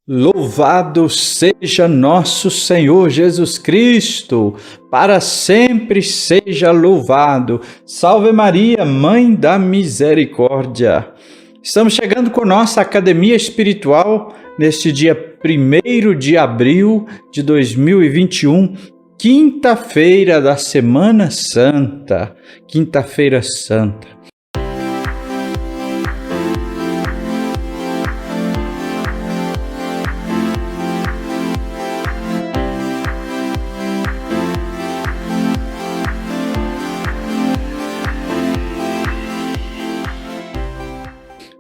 Louvado seja nosso Senhor Jesus Cristo, para sempre seja louvado. Salve Maria, Mãe da Misericórdia. Estamos chegando com nossa Academia Espiritual neste dia 1º de abril de 2021, quinta-feira da Semana Santa. Quinta-feira Santa.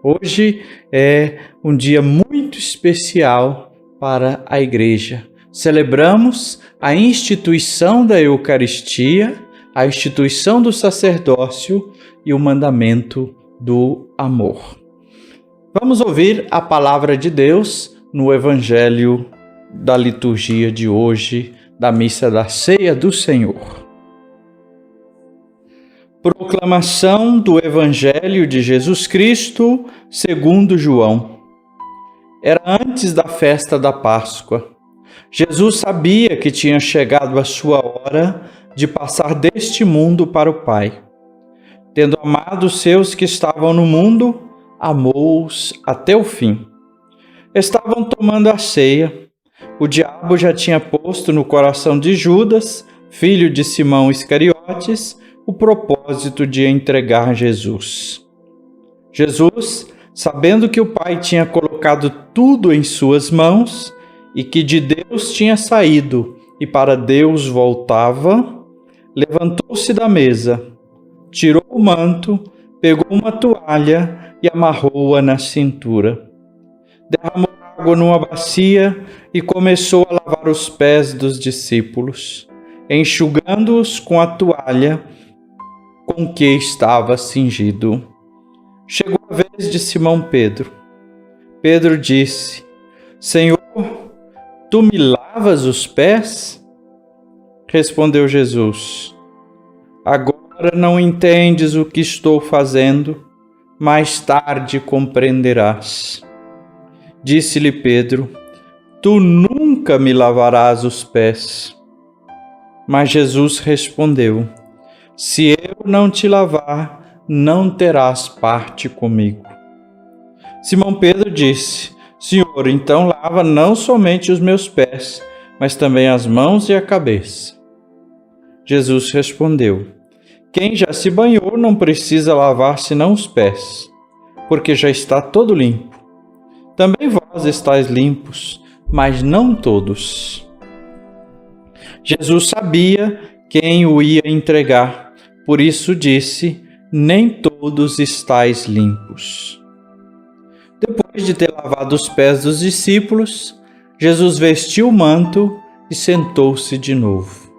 Hoje é um dia muito especial para a Igreja. Celebramos a instituição da Eucaristia, a instituição do sacerdócio e o mandamento do amor. Vamos ouvir a palavra de Deus no Evangelho da liturgia de hoje, da missa da Ceia do Senhor. Proclamação do Evangelho de Jesus Cristo, segundo João. Era antes da festa da Páscoa. Jesus sabia que tinha chegado a sua hora de passar deste mundo para o Pai. Tendo amado os seus que estavam no mundo, amou-os até o fim. Estavam tomando a ceia. O diabo já tinha posto no coração de Judas, filho de Simão Iscariotes, o propósito de entregar Jesus. Jesus, sabendo que o Pai tinha colocado tudo em suas mãos e que de Deus tinha saído e para Deus voltava, levantou-se da mesa, tirou o manto, pegou uma toalha e amarrou-a na cintura. Derramou água numa bacia e começou a lavar os pés dos discípulos, enxugando-os com a toalha com que estava cingido. Chegou a vez de Simão Pedro. Pedro disse: Senhor, tu me lavas os pés? Respondeu Jesus: Agora não entendes o que estou fazendo, mais tarde compreenderás. Disse-lhe Pedro: Tu nunca me lavarás os pés. Mas Jesus respondeu: Se eu não te lavar, não terás parte comigo. Simão Pedro disse: Senhor, então lava não somente os meus pés, mas também as mãos e a cabeça. Jesus respondeu: Quem já se banhou não precisa lavar senão os pés, porque já está todo limpo. Também vós estáis limpos, mas não todos. Jesus sabia quem o ia entregar, por isso disse: Nem todos estáis limpos. Depois de ter lavado os pés dos discípulos, Jesus vestiu o manto e sentou-se de novo.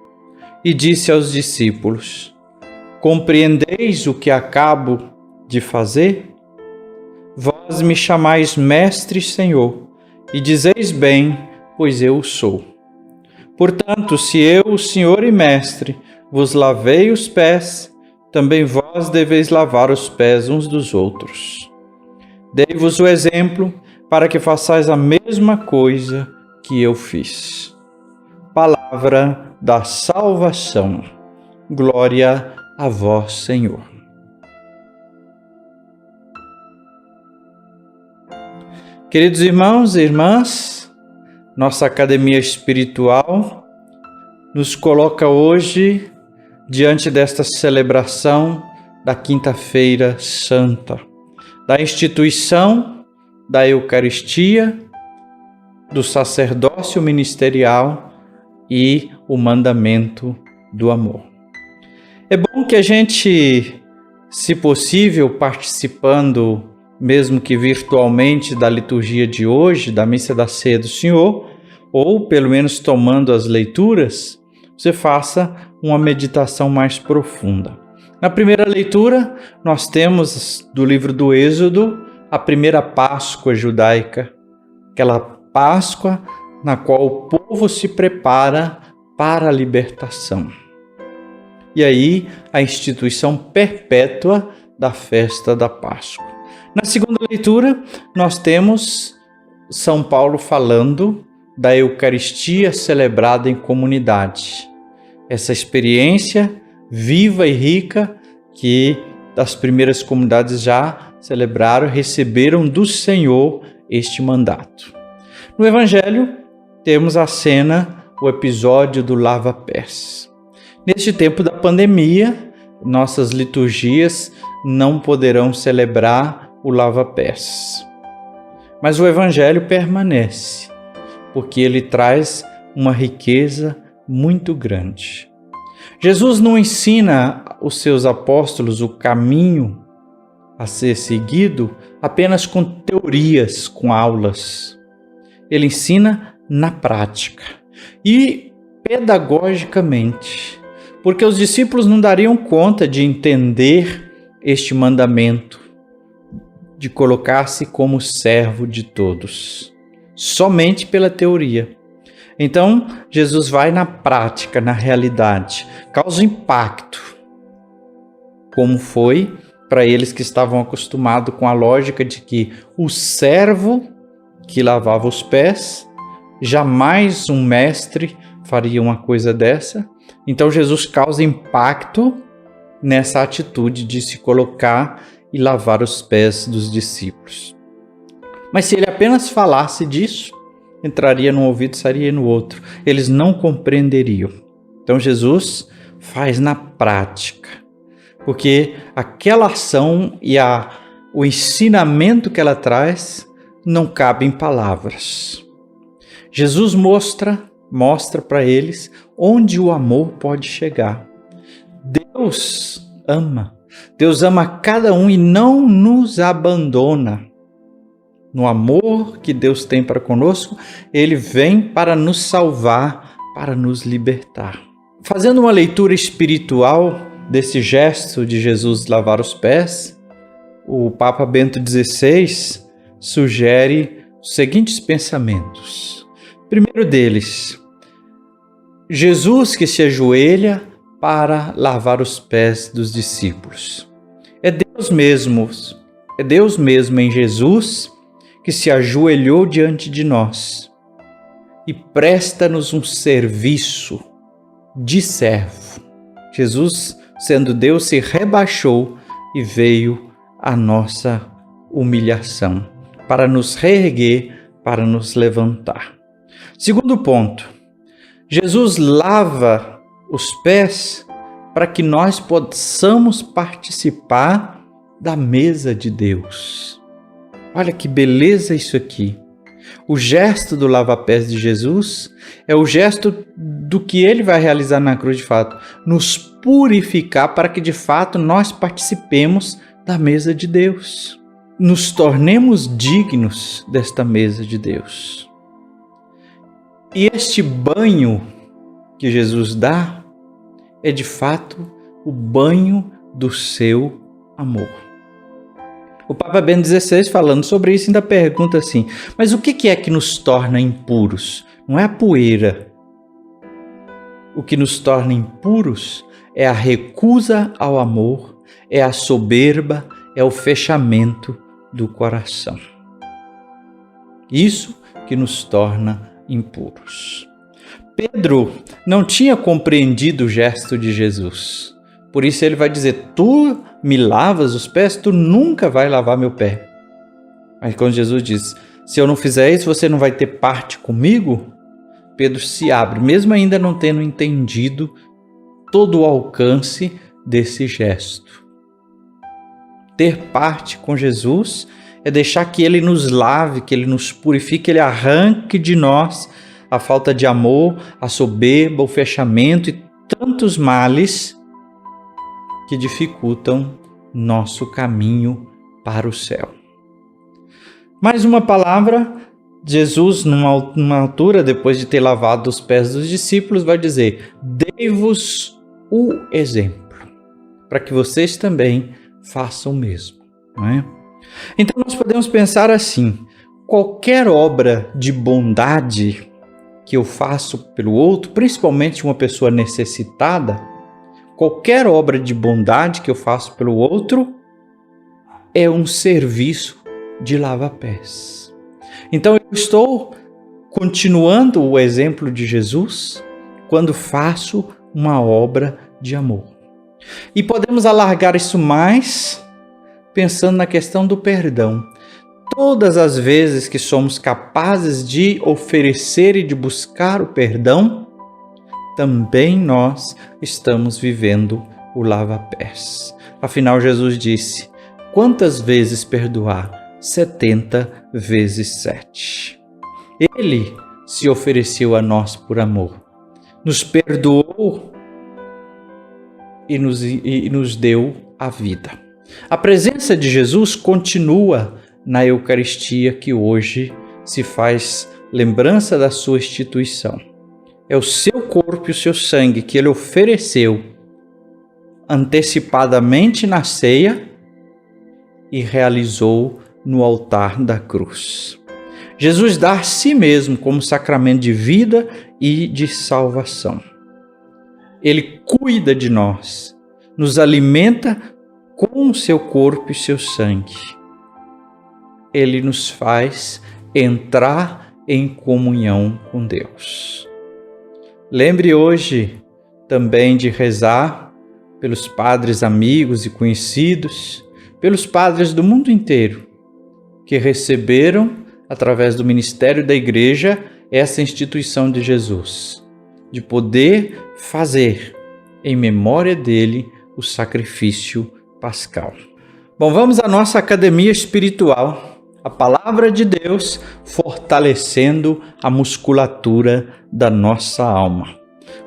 E disse aos discípulos: Compreendeis o que acabo de fazer? Vós me chamais Mestre e Senhor, e dizeis bem, pois eu o sou. Portanto, se eu, o Senhor e Mestre, vos lavei os pés, também vós deveis lavar os pés uns dos outros. Dei-vos o exemplo para que façais a mesma coisa que eu fiz. Palavra da salvação. Glória a vós, Senhor. Queridos irmãos e irmãs, nossa Academia Espiritual nos coloca hoje diante desta celebração da Quinta-feira Santa, da instituição da Eucaristia, do sacerdócio ministerial e o mandamento do amor. É bom que a gente, se possível, participando, mesmo que virtualmente, da liturgia de hoje, da missa da Ceia do Senhor, ou pelo menos tomando as leituras, você faça uma meditação mais profunda. Na primeira leitura, nós temos do livro do Êxodo a primeira Páscoa judaica, aquela Páscoa na qual o povo se prepara para a libertação. E aí, a instituição perpétua da festa da Páscoa. Na segunda leitura, nós temos São Paulo falando da Eucaristia celebrada em comunidade. Essa experiência viva e rica que as primeiras comunidades já celebraram, receberam do Senhor este mandato. No Evangelho, temos a cena, o episódio do lava-pés. Neste tempo da pandemia, nossas liturgias não poderão celebrar o lava-pés. Mas o Evangelho permanece, porque ele traz uma riqueza muito grande. Jesus não ensina os seus apóstolos o caminho a ser seguido apenas com teorias, com aulas. Ele ensina na prática e pedagogicamente, porque os discípulos não dariam conta de entender este mandamento, de colocar-se como servo de todos, somente pela teoria. Então, Jesus vai na prática, na realidade, causa impacto, como foi para eles que estavam acostumados com a lógica de que o servo que lavava os pés, jamais um mestre faria uma coisa dessa. Então, Jesus causa impacto nessa atitude de se colocar e lavar os pés dos discípulos. Mas se ele apenas falasse disso, entraria num ouvido e sairia no outro. Eles não compreenderiam. Então Jesus faz na prática, porque aquela ação e o ensinamento que ela traz não cabe em palavras. Jesus mostra para eles onde o amor pode chegar. Deus ama cada um e não nos abandona. No amor que Deus tem para conosco, Ele vem para nos salvar, para nos libertar. Fazendo uma leitura espiritual desse gesto de Jesus lavar os pés, o Papa Bento XVI sugere os seguintes pensamentos. Primeiro deles, Jesus que se ajoelha para lavar os pés dos discípulos. É Deus mesmo em Jesus que se ajoelhou diante de nós e presta-nos um serviço de servo. Jesus, sendo Deus, se rebaixou e veio à nossa humilhação, para nos reerguer, para nos levantar. Segundo ponto, Jesus lava os pés para que nós possamos participar da mesa de Deus. Olha que beleza isso aqui. O gesto do lava-pés de Jesus é o gesto do que ele vai realizar na cruz de fato, nos purificar para que de fato nós participemos da mesa de Deus. Nos tornemos dignos desta mesa de Deus. E este banho que Jesus dá é de fato o banho do seu amor. O Papa Bento XVI, falando sobre isso, ainda pergunta assim, mas o que é que nos torna impuros? Não é a poeira. O que nos torna impuros é a recusa ao amor, é a soberba, é o fechamento do coração. Isso que nos torna impuros. Pedro não tinha compreendido o gesto de Jesus. Por isso ele vai dizer, tu me lavas os pés, tu nunca vai lavar meu pé. Mas quando Jesus diz, se eu não fizer isso, você não vai ter parte comigo? Pedro se abre, mesmo ainda não tendo entendido todo o alcance desse gesto. Ter parte com Jesus é deixar que Ele nos lave, que Ele nos purifique, que Ele arranque de nós a falta de amor, a soberba, o fechamento e tantos males que dificultam nosso caminho para o céu. Mais uma palavra, Jesus, numa altura, depois de ter lavado os pés dos discípulos, vai dizer, dei-vos o exemplo, para que vocês também façam o mesmo. Não é? Então nós podemos pensar assim, qualquer obra de bondade que eu faço pelo outro, principalmente uma pessoa necessitada, qualquer obra de bondade que eu faço pelo outro é um serviço de lava-pés. Então eu estou continuando o exemplo de Jesus quando faço uma obra de amor. E podemos alargar isso mais pensando na questão do perdão. Todas as vezes que somos capazes de oferecer e de buscar o perdão, também nós estamos vivendo o lava-pés. Afinal, Jesus disse: quantas vezes perdoar? 70 vezes 7. Ele se ofereceu a nós por amor, nos perdoou e nos deu a vida. A presença de Jesus continua na Eucaristia, que hoje se faz lembrança da sua instituição. É o seu corpo e o seu sangue que ele ofereceu antecipadamente na ceia e realizou no altar da cruz. Jesus dá a si mesmo como sacramento de vida e de salvação. Ele cuida de nós, nos alimenta com o seu corpo e seu sangue. Ele nos faz entrar em comunhão com Deus. Lembre hoje também de rezar pelos padres amigos e conhecidos, pelos padres do mundo inteiro, que receberam, através do ministério da Igreja, essa instituição de Jesus, de poder fazer, em memória dele, o sacrifício pascal. Bom, vamos à nossa academia espiritual. A palavra de Deus fortalecendo a musculatura da nossa alma.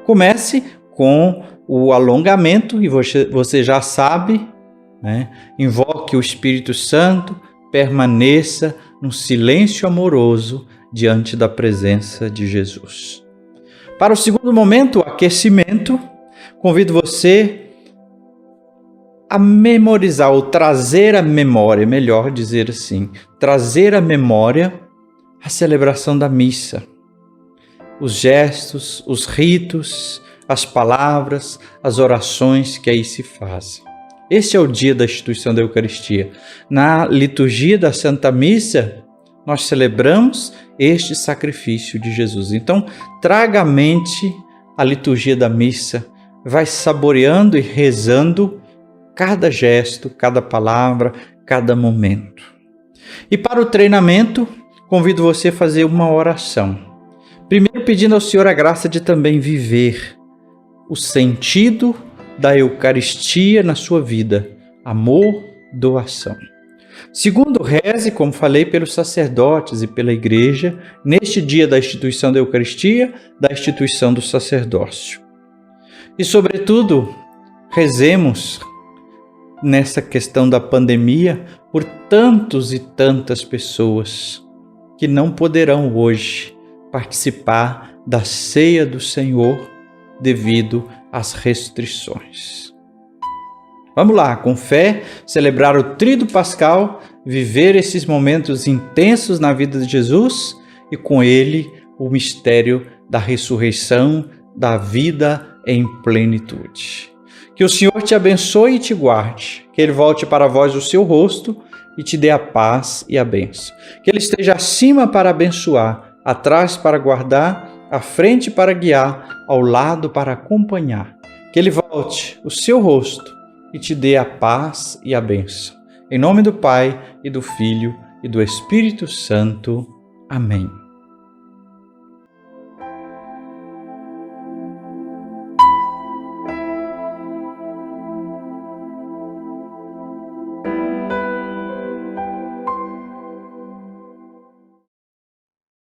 Comece com o alongamento, e você já sabe, né? Invoque o Espírito Santo, permaneça num silêncio amoroso diante da presença de Jesus. Para o segundo momento, o aquecimento, convido você a memorizar, ou trazer à memória, melhor dizer assim, trazer à memória a celebração da missa, os gestos, os ritos, as palavras, as orações que aí se fazem. Este é o dia da instituição da Eucaristia. Na liturgia da Santa Missa, nós celebramos este sacrifício de Jesus. Então, traga à mente a liturgia da missa, vai saboreando e rezando cada gesto, cada palavra, cada momento. E para o treinamento, convido você a fazer uma oração. Primeiro, pedindo ao Senhor a graça de também viver o sentido da Eucaristia na sua vida. Amor, doação. Segundo, reze, como falei, pelos sacerdotes e pela Igreja, neste dia da instituição da Eucaristia, da instituição do sacerdócio. E, sobretudo, rezemos nessa questão da pandemia por tantos e tantas pessoas que não poderão hoje participar da ceia do Senhor devido às restrições. Vamos lá, com fé, celebrar o Tríduo Pascal, viver esses momentos intensos na vida de Jesus e com ele o mistério da ressurreição, da vida em plenitude. Que o Senhor te abençoe e te guarde, que Ele volte para vós o seu rosto e te dê a paz e a bênção. Que Ele esteja acima para abençoar, atrás para guardar, à frente para guiar, ao lado para acompanhar. Que Ele volte o seu rosto e te dê a paz e a bênção. Em nome do Pai, e do Filho, e do Espírito Santo. Amém.